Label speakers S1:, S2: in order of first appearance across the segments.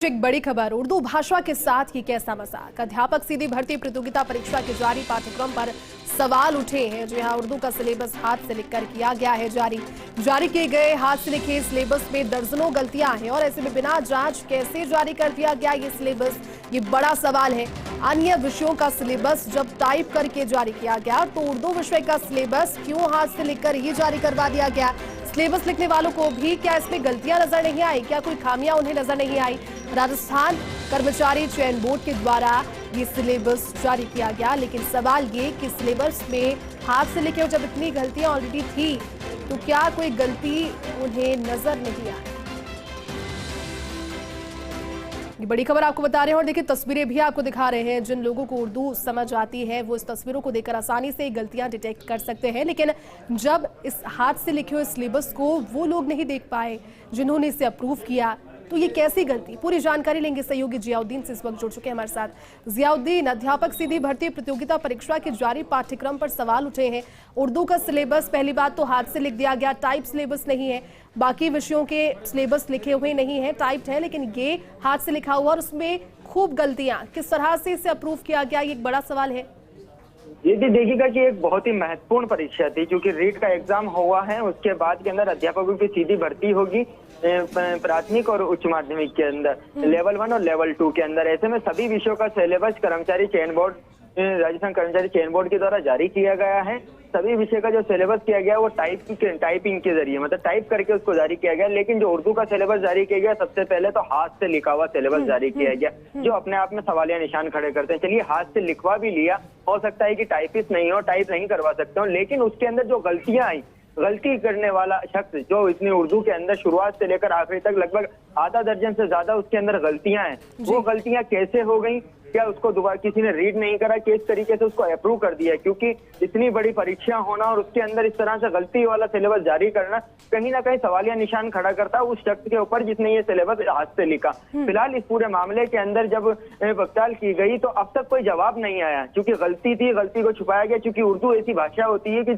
S1: एक बड़ी खबर, उर्दू भाषा के साथ ही कैसा मजाक। अध्यापक सीधी भर्ती प्रतियोगिता परीक्षा के जारी पाठ्यक्रम पर सवाल उठे हैं। जी हां, उर्दू का सिलेबस हाथ से लिखकर किया गया है जारी किए गए हाथ से लिखे सिलेबस में दर्जनों गलतियां हैं और ऐसे में बिना जांच कैसे जारी कर दिया गया ये सिलेबस, ये बड़ा सवाल है। अन्य विषयों का सिलेबस जब टाइप करके जारी किया गया तो उर्दू विषय का सिलेबस क्यों हाथ से लिखकर ही जारी करवा दिया गया? सिलेबस लिखने वालों को भी क्या इसमें गलतियां नजर नहीं आई? क्या कोई खामियां उन्हें नजर नहीं आई? राजस्थान कर्मचारी चयन बोर्ड के द्वारा ये सिलेबस जारी किया गया, लेकिन सवाल ये कि सिलेबस में हाथ से लिखे जब इतनी गलतियां ऑलरेडी थी तो क्या कोई गलती उन्हें नजर नहीं आई? ये बड़ी खबर आपको बता रहे हैं और देखिए तस्वीरें भी आपको दिखा रहे हैं। जिन लोगों को उर्दू समझ आती है वो इस तस्वीरों को देखकर आसानी से गलतियां डिटेक्ट कर सकते हैं, लेकिन जब इस हाथ से लिखे हुए सिलेबस को वो लोग नहीं देख पाए जिन्होंने इसे अप्रूव किया, तो ये कैसी गलती? पूरी जानकारी लेंगे सहयोगी जियाउद्दीन से, इस वक्त जुड़ चुके हैं हमारे साथ। जियाउद्दीन, अध्यापक सीधी भर्ती प्रतियोगिता परीक्षा के जारी पाठ्यक्रम पर सवाल उठे हैं। उर्दू का सिलेबस पहली बात तो हाथ से लिख दिया गया, टाइप सिलेबस नहीं है। बाकी विषयों के सिलेबस लिखे हुए नहीं है, टाइप्ड है, लेकिन ये हाथ से लिखा हुआ और उसमें खूब गलतियां। किस तरह से इसे अप्रूव किया गया, ये एक बड़ा सवाल है।
S2: ये भी देखिएगा कि एक बहुत ही महत्वपूर्ण परीक्षा थी, क्योंकि रीट का एग्जाम हुआ है, उसके बाद के अंदर अध्यापकों की सीधी भर्ती होगी प्राथमिक और उच्च माध्यमिक के अंदर, लेवल 1 और लेवल 2 के अंदर। ऐसे में सभी विषयों का सिलेबस कर्मचारी चयन बोर्ड, राजस्थान कर्मचारी चयन बोर्ड के द्वारा जारी किया गया है। सभी विषय का जो सिलेबस किया गया वो टाइपिंग के जरिए, मतलब टाइप करके उसको जारी किया गया। लेकिन जो उर्दू का सिलेबस जारी किया गया, सबसे पहले तो हाथ से लिखा हुआ सिलेबस जारी किया गया, जो अपने आप में सवालिया निशान खड़े करते हैं। चलिए, हाथ से लिखवा भी लिया, हो सकता है कि टाइपिस्ट नहीं हो, टाइप नहीं करवा सकते हो, लेकिन उसके अंदर जो गलतियां आई, गलती करने वाला शख्स जो इसने उर्दू के अंदर शुरुआत से लेकर आखिरी तक लगभग आधा दर्जन से ज्यादा उसके अंदर गलतियां हैं, वो गलतियां कैसे हो गई? क्या उसको दोबारा किसी ने रीड नहीं करा? किस तरीके से उसको अप्रूव कर दिया? क्योंकि इतनी बड़ी परीक्षा होना और उसके अंदर इस तरह से गलती वाला सिलेबस जारी करना कहीं ना कहीं सवालिया निशान खड़ा करता है उस शख्स के ऊपर जिसने ये सिलेबस हाथ से लिखा। फिलहाल इस पूरे मामले के अंदर जब पड़ताल की गई तो अब तक कोई जवाब नहीं आया, क्योंकि गलती थी, गलती को छुपाया गया। क्योंकि उर्दू ऐसी भाषा होती है कि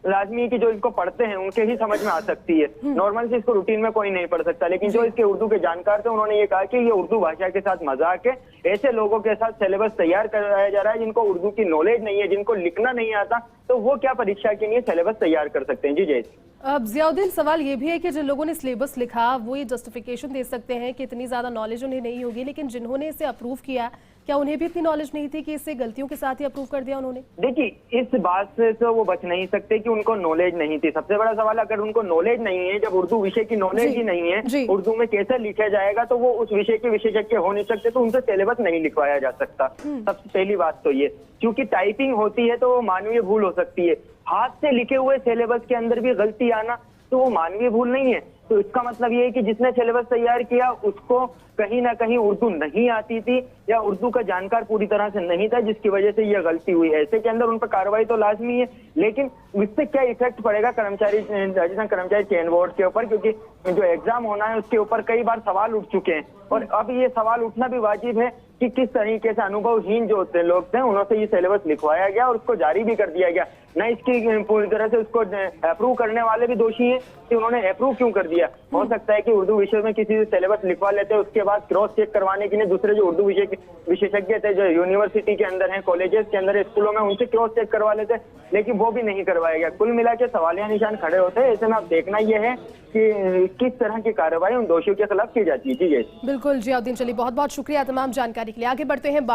S2: लाजमी है कि जो इसको पढ़ते हैं उनके ही समझ में आ सकती है, नॉर्मल से इसको रूटीन में कोई नहीं पढ़ सकता। लेकिन जो इसके उर्दू के जानकार थे उन्होंने ये कहा कि ये उर्दू भाषा के साथ मजाक है, ऐसे लोगों के साथ सिलेबस तैयार कराया जा रहा है जिनको उर्दू की नॉलेज नहीं है, जिनको लिखना नहीं आता, तो वो क्या परीक्षा के लिए सिलेबस तैयार कर सकते हैं? जी जय।
S1: अब जियाउद्दीन, सवाल ये भी है कि जिन लोगों ने सिलेबस लिखा वो ये जस्टिफिकेशन दे सकते हैं कि इतनी ज्यादा नॉलेज उन्हें नहीं होगी, लेकिन जिन्होंने इसे अप्रूव किया, क्या उन्हें भी इतनी नॉलेज नहीं थी कि इसे गलतियों के साथ ही अप्रूव कर दिया उन्होंने?
S2: देखिए, इस बात से तो वो बच नहीं सकते कि उनको नॉलेज नहीं थी। सबसे बड़ा सवाल, अगर उनको नॉलेज नहीं है, जब उर्दू विषय की नॉलेज ही नहीं है, उर्दू में कैसे लिखा जाएगा, तो वो उस विषय के विशेषज्ञ हो नहीं सकते, तो उनसे सिलेबस नहीं लिखवाया जा सकता। सबसे पहली बात तो ये, क्योंकि टाइपिंग होती है तो वो मानवीय भूल हो सकती है। हाथ से लिखे हुए सिलेबस के अंदर भी गलती आना तो वो मानवीय भूल नहीं है। तो इसका मतलब ये है कि जिसने सिलेबस तैयार किया उसको कहीं ना कहीं उर्दू नहीं आती थी या उर्दू का जानकार पूरी तरह से नहीं था, जिसकी वजह से यह गलती हुई। ऐसे के अंदर उन पर कार्रवाई तो लाजमी है, लेकिन इससे क्या इफेक्ट पड़ेगा राजस्थान कर्मचारी चयन बोर्ड के ऊपर? क्योंकि जो एग्जाम होना है उसके ऊपर कई बार सवाल उठ चुके हैं और अब ये सवाल उठना भी वाजिब है कि किस तरीके से अनुभवहीन जो लोग थे उन्होंने ये सिलेबस लिखवाया गया और उसको जारी भी कर दिया गया। न इसकी पूरी तरह से उसको अप्रूव करने वाले भी दोषी हैं कि उन्होंने अप्रूव क्यों कर दिया। हो सकता है कि उर्दू विषय में किसी से सिलेबस लिखवा लेते, उसके बाद क्रॉस चेक करवाने के लिए दूसरे जो उर्दू विषय के विशेषज्ञ थे, जो यूनिवर्सिटी के अंदर हैं, कॉलेजेस के अंदर, स्कूलों में, उनसे क्रॉस चेक करवा लेते, लेकिन वो भी नहीं करवाया गया। कुल मिला के सवालिया निशान खड़े होते हैं। ऐसे में अब देखना यह है कि किस तरह की कार्रवाई उन दोषियों के खिलाफ की जाती है। जी
S1: बिल्कुल जियाउद्दीन, चलिए बहुत बहुत शुक्रिया तमाम जानकारी के लिए। आगे बढ़ते हैं।